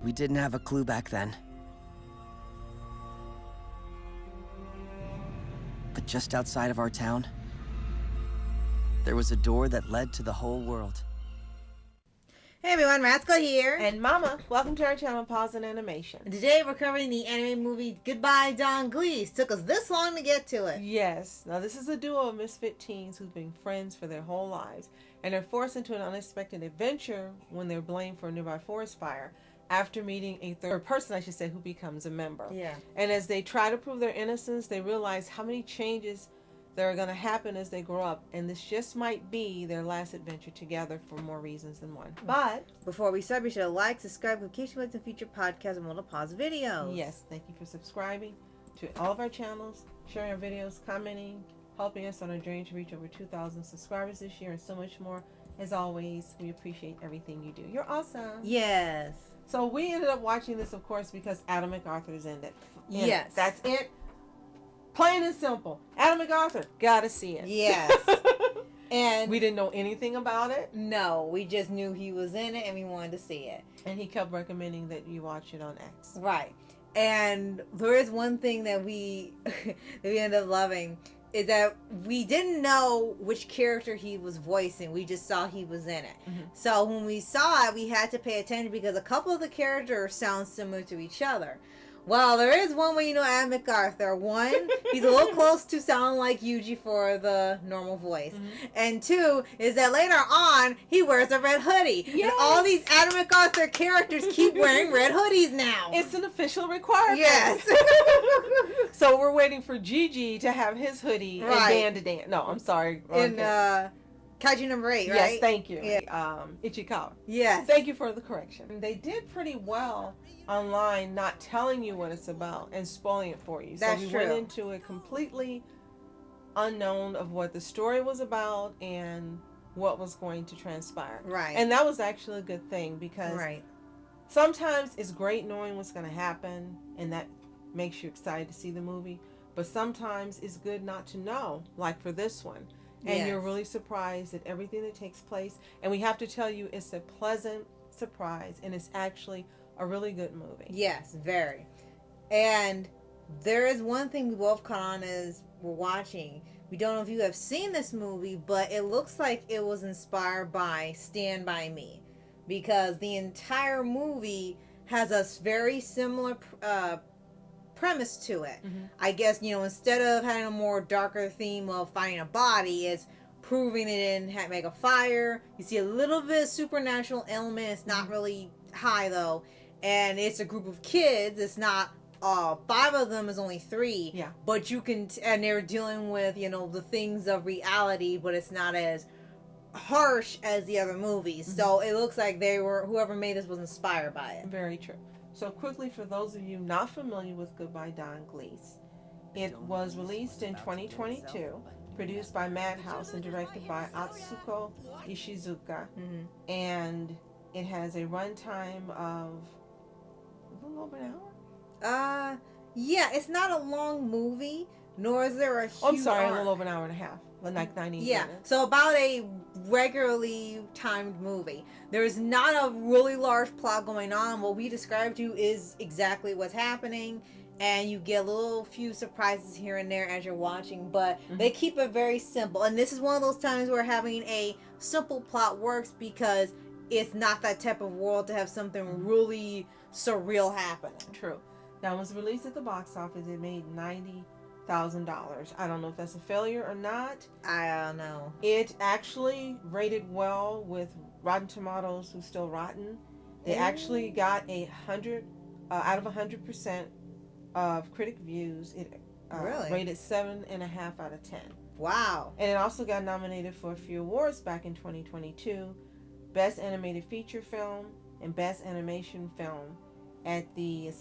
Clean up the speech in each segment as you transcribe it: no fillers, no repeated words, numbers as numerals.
We didn't have a clue back then. But just outside of our town, there was a door that led to the whole world. Hey everyone, Rascal here. And Mama, welcome to our channel, Paws On Animation. And today we're covering the anime movie Goodbye, Don Glees. Took us this long to get to it. Yes. Now this is a duo of misfit teens who've been friends for their whole lives and are forced into an unexpected adventure when they're blamed for a nearby forest fire after meeting a third person, who becomes a member. Yeah. And as they try to prove their innocence, they realize how many changes that are going to happen as they grow up, and this just might be their last adventure together for more reasons than one. But before we start, be sure to like, subscribe, notification with the future podcasts, and we'll pause videos. Yes, thank you for subscribing to all of our channels, sharing our videos, commenting, helping us on our journey to reach over 2,000 subscribers this year, and so much more. As always, we appreciate everything you do. You're awesome. Yes. So we ended up watching this, of course, because Adam McArthur is in it. Yes. That's it. Plain and simple. Adam McArthur, gotta see it. Yes. And we didn't know anything about it. No, we just knew he was in it and we wanted to see it. And he kept recommending that you watch it on X. Right. And there is one thing that we ended up loving, is that we didn't know which character he was voicing. We just saw he was in it. Mm-hmm. So when we saw it, we had to pay attention because a couple of the characters sound similar to each other. Well, there is one where you know Adam McArthur. One, he's a little close to sounding like Yuji for the normal voice. Mm-hmm. And two, is that later on, he wears a red hoodie. Yes. And all these Adam McArthur characters keep wearing red hoodies now. It's an official requirement. Yes. So we're waiting for Gigi to have his hoodie and Dan. No, I'm sorry. Kaiju number 8, right? Yes, thank you. Yeah. Ichikawa. Yes. Thank you for the correction. They did pretty well online, not telling you what it's about and spoiling it for you. That's so we true. went into it completely unknown of what the story was about and what was going to transpire. Right. And that was actually a good thing because sometimes it's great knowing what's going to happen and that makes you excited to see the movie. But sometimes it's good not to know, like for this one. And you're really surprised at everything that takes place. And we have to tell you, it's a pleasant surprise. And it's actually a really good movie. Yes, very. And there is one thing we both caught on as we're watching. We don't know if you have seen this movie, but it looks like it was inspired by Stand By Me. Because the entire movie has a very similar premise to it. Mm-hmm. I guess, instead of having a more darker theme of finding a body, it's proving they didn't make a fire. You see a little bit of supernatural element. It's not really high though, and it's a group of kids. It's not 5 of them, is only 3. Yeah, but you can and they're dealing with the things of reality, but it's not as harsh as the other movies. Mm-hmm. So it looks like whoever made this was inspired by it. Very true. So quickly, for those of you not familiar with Goodbye, Don Glees, it was released in 2022, produced by Madhouse and directed by Atsuko Ishizuka, and it has a runtime of a little over an hour? Yeah, it's not a long movie, nor is there a huge I'm sorry, arc. a little over an hour and a half. Like 90 minutes. So about a regularly timed movie. There's not a really large plot going on. What we described to you is exactly what's happening, and you get a little few surprises here and there as you're watching, but they keep it very simple. And this is one of those times where having a simple plot works because it's not that type of world to have something really surreal happen. True. Now, it was released at the box office. It made $90,000. I don't know if that's a failure or not. I don't know. It actually rated well with Rotten Tomatoes, who's still rotten. They actually got 100 out of 100% of critic views. It really rated 7.5 out of 10. Wow. And it also got nominated for a few awards back in 2022: Best Animated Feature Film and Best Animation Film at the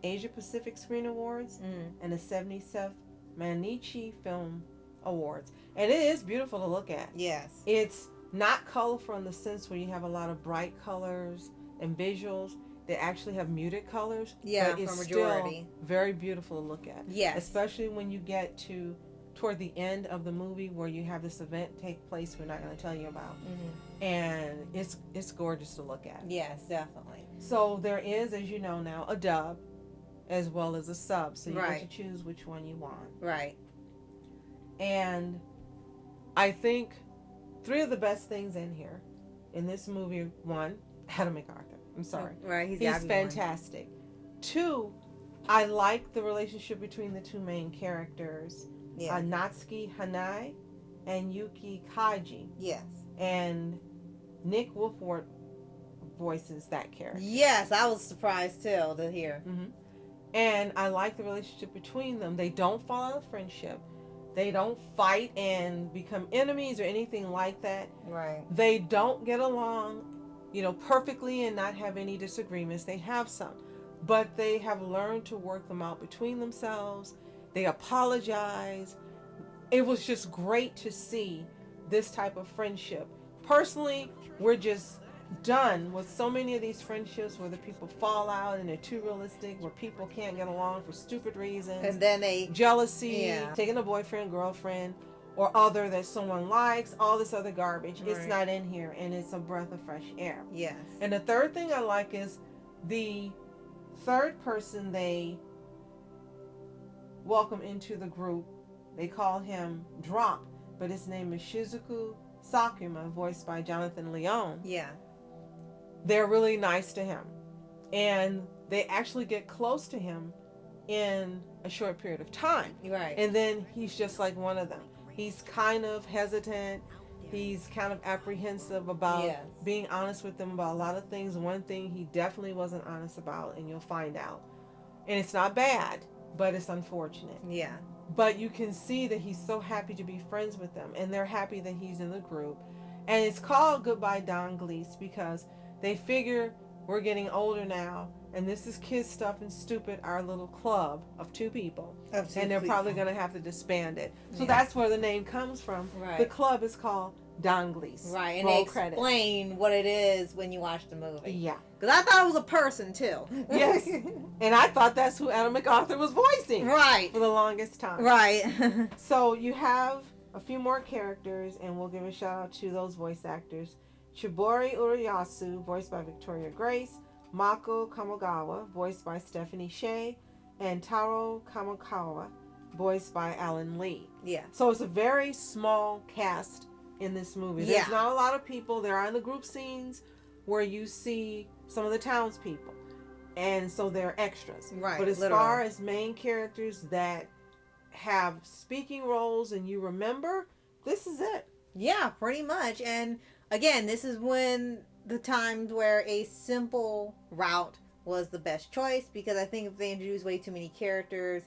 Asia Pacific Screen Awards and the 77th Mainichi Film Awards. And it is beautiful to look at. Yes. It's not colorful in the sense where you have a lot of bright colors and visuals. They actually have muted colors. Yeah, but it's for majority. Still very beautiful to look at. Yes. Especially when you get toward the end of the movie where you have this event take place we're not going to tell you about. And it's gorgeous to look at. Yes, definitely. So there is, as you know now, a dub as well as a sub. So you get to choose which one you want. Right. And I think three of the best things in here in this movie: one, Adam McArthur. I'm sorry. Right. He's fantastic. Two, I like the relationship between the two main characters, Natsuki Hanai and Yuki Kaji. Yes. And Nick Wolford voices that character. Yes, I was surprised too to hear. Mm-hmm. And I like the relationship between them. They don't fall out of friendship. They don't fight and become enemies or anything like that. Right. They don't get along, perfectly and not have any disagreements. They have some. But they have learned to work them out between themselves. They apologize. It was just great to see this type of friendship. Personally, we're just done with so many of these friendships where the people fall out and they're too realistic, where people can't get along for stupid reasons. And then jealousy, taking a boyfriend, girlfriend, or other that someone likes, all this other garbage. Right. It's not in here, and it's a breath of fresh air. Yes. And the third thing I like is the third person they welcome into the group. They call him Drop, but his name is Shizuku Sakuma, voiced by Jonathan Leone. Yeah. They're really nice to him. And they actually get close to him in a short period of time. Right. And then he's just like one of them. He's kind of hesitant. He's kind of apprehensive about being honest with them about a lot of things. One thing he definitely wasn't honest about, and you'll find out. And it's not bad, but it's unfortunate. Yeah. But you can see that he's so happy to be friends with them, and they're happy that he's in the group. And it's called Goodbye Don Glees because they figure we're getting older now, and this is kid stuff and stupid, our little club of two people. And they're probably going to have to disband it. So that's where the name comes from. Right. The club is called Don Glees. Right, and they explain what it is when you watch the movie. Yeah. Because I thought it was a person, too. Yes. And I thought that's who Adam McArthur was voicing. Right. For the longest time. Right. So you have a few more characters, and we'll give a shout out to those voice actors. Chibori Urayasu, voiced by Victoria Grace. Mako Kamogawa, voiced by Stephanie Shea. And Taro Kamokawa, voiced by Alan Lee. Yeah. So it's a very small cast in this movie. There's not a lot of people. There are in the group scenes where you see some of the townspeople. And so they're extras. Right. But as far as main characters that have speaking roles and you remember, this is it. Yeah, pretty much. And again, this is when the times where a simple route was the best choice, because I think if they introduce way too many characters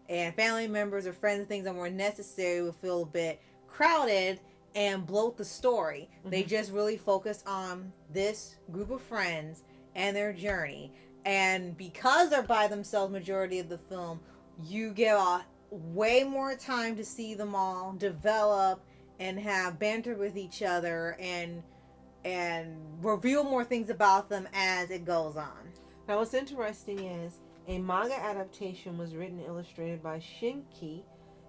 and family members or friends and things that weren't necessary, would feel a bit crowded and bloat the story. Mm-hmm. They just really focused on this group of friends and their journey. And because they're by themselves majority of the film, you get way more time to see them all develop and have banter with each other and reveal more things about them as it goes on. Now what's interesting is a manga adaptation was written and illustrated by Shinki.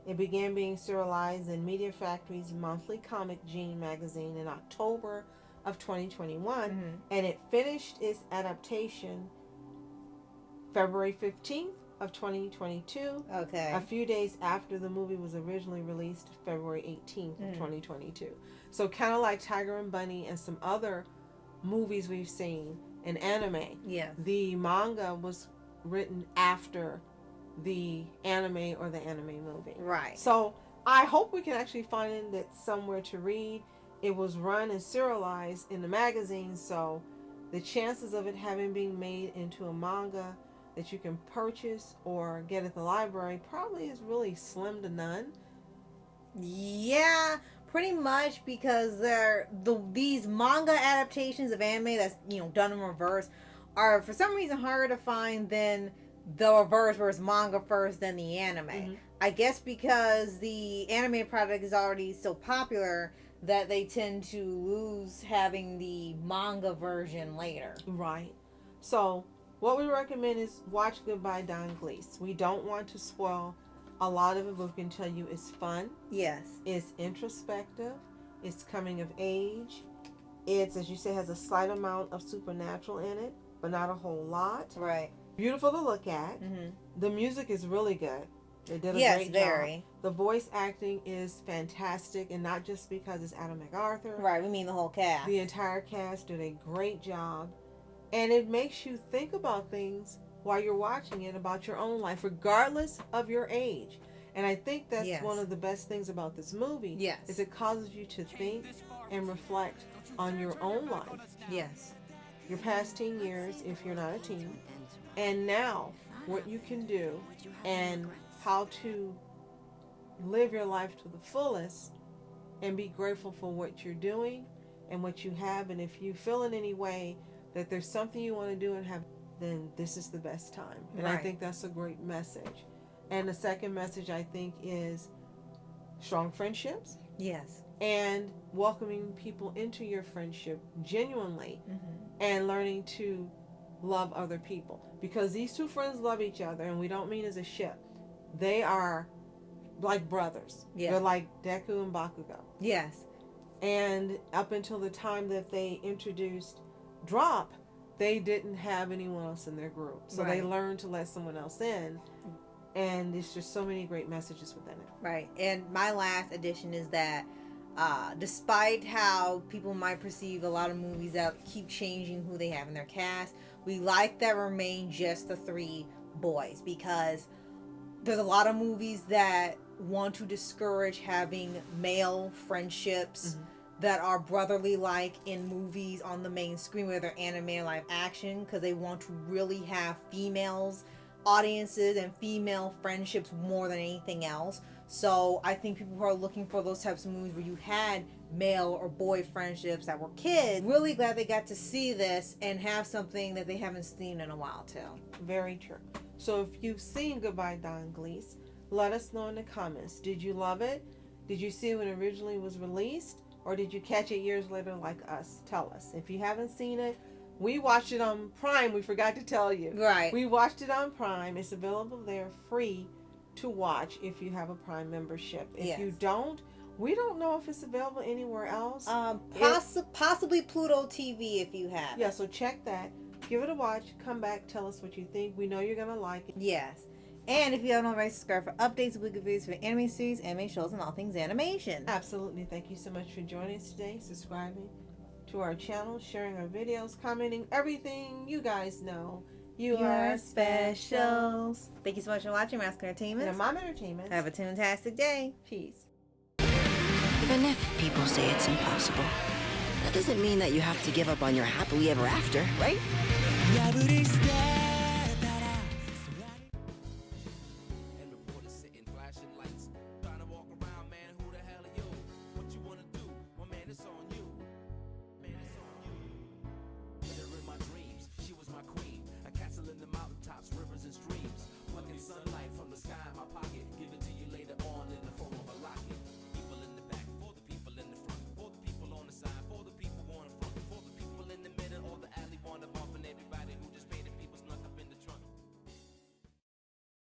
It began being serialized in Media Factory's monthly comic Gene magazine in October of 2021, and it finished its adaptation February 15th of 2022. Okay. A few days after the movie was originally released, February 18th of 2022. So kind of like Tiger and Bunny and some other movies we've seen in anime. Yes. The manga was written after the anime or the anime movie. Right. So I hope we can actually find it somewhere to read. It was run and serialized in the magazine, so the chances of it having been made into a manga that you can purchase or get at the library probably is really slim to none. Yeah, pretty much, because these manga adaptations of anime that's done in reverse are for some reason harder to find than the reverse, where it's manga first then the anime. I guess because the anime product is already so popular that they tend to lose having the manga version later. Right. So what we recommend is watch Goodbye Don Glees. We don't want to spoil a lot of it, but we can tell you it's fun. Yes. It's introspective. It's coming of age. It's, as you say, has a slight amount of supernatural in it. but not a whole lot. Right. Beautiful to look at. Mm-hmm. The music is really good. They did a Yes, great very. job. The voice acting is fantastic, and not just because it's Adam McArthur. Right, we mean the whole cast. The entire cast did a great job, and it makes you think about things while you're watching it, about your own life, regardless of your age. And I think that's Yes. one of the best things about this movie. Yes. Is it causes you to think and reflect on your own life, Yes. your past 10 years if you're not a teen, and now what you can do and how to live your life to the fullest and be grateful for what you're doing and what you have. And if you feel in any way that there's something you want to do and have, then this is the best time. And I Right. think that's a great message. And the second message, I think, is strong friendships Yes. and welcoming people into your friendship genuinely, and learning to love other people. Because these two friends love each other, and we don't mean as a ship. They are like brothers. Yeah. They're like Deku and Bakugo. Yes. And up until the time that they introduced Drop, they didn't have anyone else in their group. So they Right. learned to let someone else in. And there's just so many great messages within it. Right. And my last addition is that despite how people might perceive a lot of movies that keep changing who they have in their cast, we like that remain just the three boys, because there's a lot of movies that want to discourage having male friendships that are brotherly like in movies on the main screen, whether they're anime or live action, because they want to really have females audiences and female friendships more than anything else. So I think people who are looking for those types of movies where you had male or boy friendships that were kids, really glad they got to see this and have something that they haven't seen in a while too. Very true. So if you've seen Goodbye Don Glees, let us know in the comments. Did you love it? Did you see it when it originally was released? Or did you catch it years later like us? Tell us. If you haven't seen it, we watched it on Prime. We forgot to tell you. Right. We watched it on Prime. It's available there free to watch if you have a Prime membership. If Yes. you don't, we don't know if it's available anywhere else. Possibly Pluto TV if you have. Yeah, so check that. Give it a watch. Come back. Tell us what you think. We know you're going to like it. Yes. And if you haven't already, subscribe for updates, weekly videos for anime series, anime shows, and all things animation. Absolutely. Thank you so much for joining us today, subscribing to our channel, sharing our videos, commenting, everything. You guys know you are special. Thank you so much for watching Mask Entertainment. And Mom Entertainment. Have a fantastic day. Peace. Even if people say it's impossible, that doesn't mean that you have to give up on your happily ever after, right?